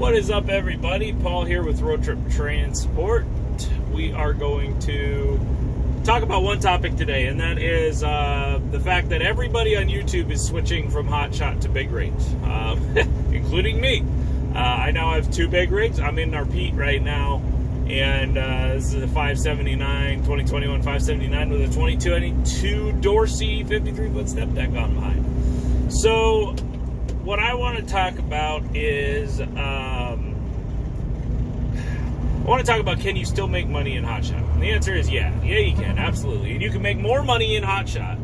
What is up, everybody? Paul here with Road Trip Transport. We are going to talk about one topic today, and that is the fact that everybody on YouTube is switching from hotshot to big rigs, including me. I now have two big rigs. I'm in our Pete right now, and this is a 579, 2021 579 with a 22 Dorsey 53-foot step deck on mine. So what I want to talk about is, I want to talk about, can you still make money in hotshot? And the answer is yeah. Yeah, you can, absolutely. And you can make more money in hotshot,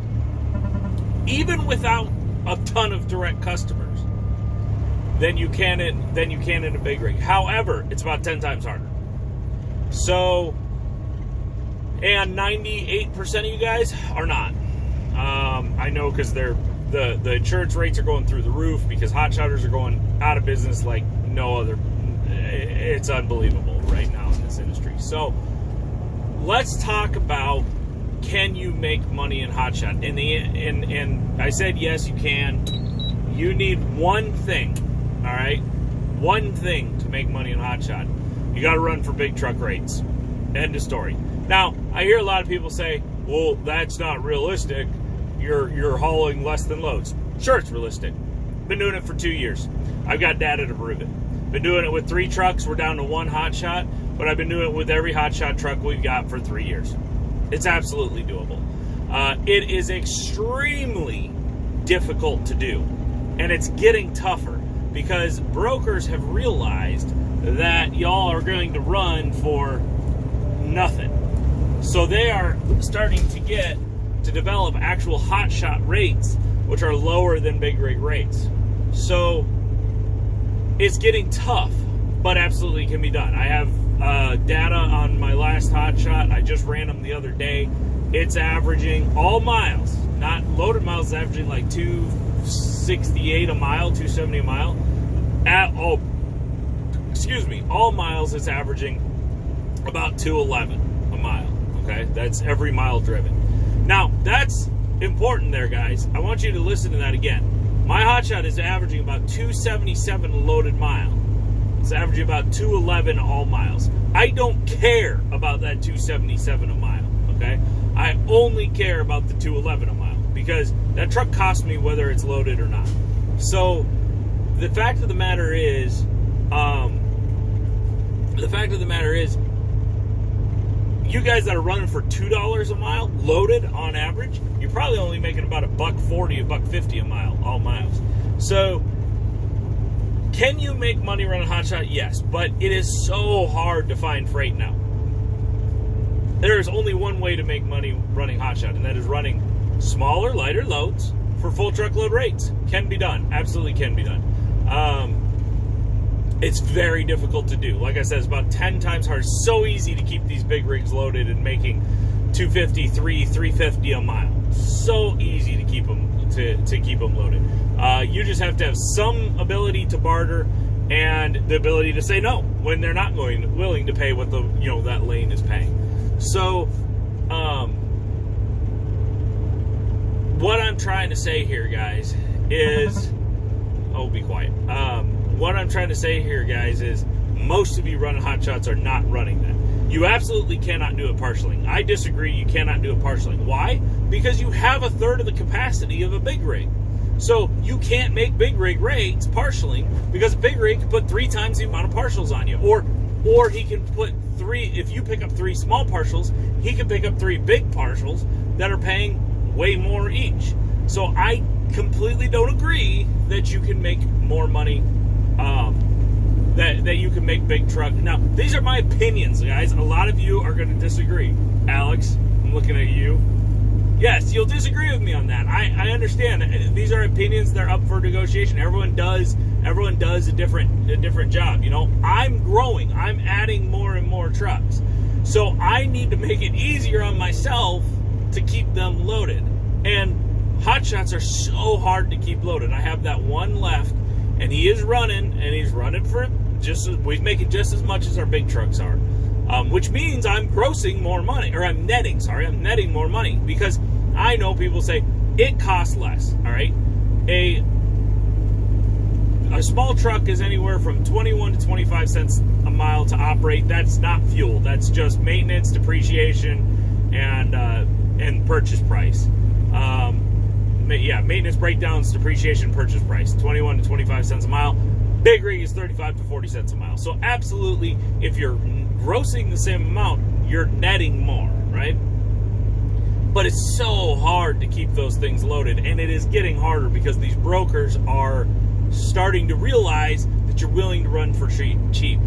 even without a ton of direct customers, than you can in a big rig. However, it's about 10 times harder. So, and 98% of you guys are not. I know, because the insurance rates are going through the roof because hotshotters are going out of business like no other. It's unbelievable right now in this industry. So let's talk about, can you make money in hotshot? And I said yes, you can. You need one thing, all right? One thing to make money in hotshot. You got to run for big truck rates. End of story. Now, I hear a lot of people say, well, that's not realistic. You're hauling less than loads. Sure, it's realistic. Been doing it for 2 years. I've got data to prove it. Been doing it with 3 trucks. We're down to 1 hotshot, but I've been doing it with every hotshot truck we've got for 3 years. It's absolutely doable. It is extremely difficult to do, and it's getting tougher because brokers have realized that y'all are going to run for nothing. So they are starting to develop actual hotshot rates, which are lower than big rig rates. So it's getting tough, but absolutely can be done. I have data on my last hotshot. I just ran them the other day. It's averaging all miles, not loaded miles, it's averaging like 268 a mile, 270 a mile. All miles, it's averaging about 211 a mile. Okay, that's every mile driven. Now, that's important there, guys. I want you to listen to that again. My hotshot is averaging about 277 a loaded mile. It's averaging about 211 all miles. I don't care about that 277 a mile, okay? I only care about the 211 a mile because that truck costs me whether it's loaded or not. So, the fact of the matter is, you guys that are running for $2 a mile loaded on average, you're probably only making about $1.40, $1.50 a mile, all miles. So can you make money running hotshot? Yes, but it is so hard to find freight now. There is only one way to make money running hotshot, and that is running smaller, lighter loads for full truckload rates. Can be done, absolutely can be done. It's very difficult to do. Like I said, it's about 10 times harder. So easy to keep these big rigs loaded and making $250, $350 a mile. So easy to keep them keep them loaded. You just have to have some ability to barter and the ability to say no when they're not willing to pay what that lane is paying. So what I'm trying to say here, guys, is be quiet. What I'm trying to say here, guys, is most of you running hotshots are not running that. You absolutely cannot do it partially. I disagree. You cannot do it partially. Why? Because you have a third of the capacity of a big rig. So you can't make big rig rates partially because a big rig can put 3 times the amount of partials on you. Or he can put 3, if you pick up 3 small partials, he can pick up 3 big partials that are paying way more each. So I completely don't agree that you can make more money, that you can make big truck. Now, these are my opinions, guys. A lot of you are going to disagree. Alex, I'm looking at you. Yes, you'll disagree with me on that. I understand. These are opinions. They're up for negotiation. Everyone does a different job. I'm growing. I'm adding more and more trucks. So I need to make it easier on myself to keep them loaded. And hotshots are so hard to keep loaded. I have that one left, and he is running, and he's running for he's making just as much as our big trucks are, which means I'm grossing more money, or I'm netting more money, because I know people say it costs less. All right, A small truck is anywhere from 21 to 25 cents a mile to operate. That's not fuel. That's just maintenance, depreciation, and purchase price. Yeah, maintenance, breakdowns, depreciation, purchase price. 21 to 25 cents a mile. Big rig is 35 to 40 cents a mile. So absolutely, if you're grossing the same amount, you're netting more, right? But it's so hard to keep those things loaded, and it is getting harder because these brokers are starting to realize that you're willing to run for cheap.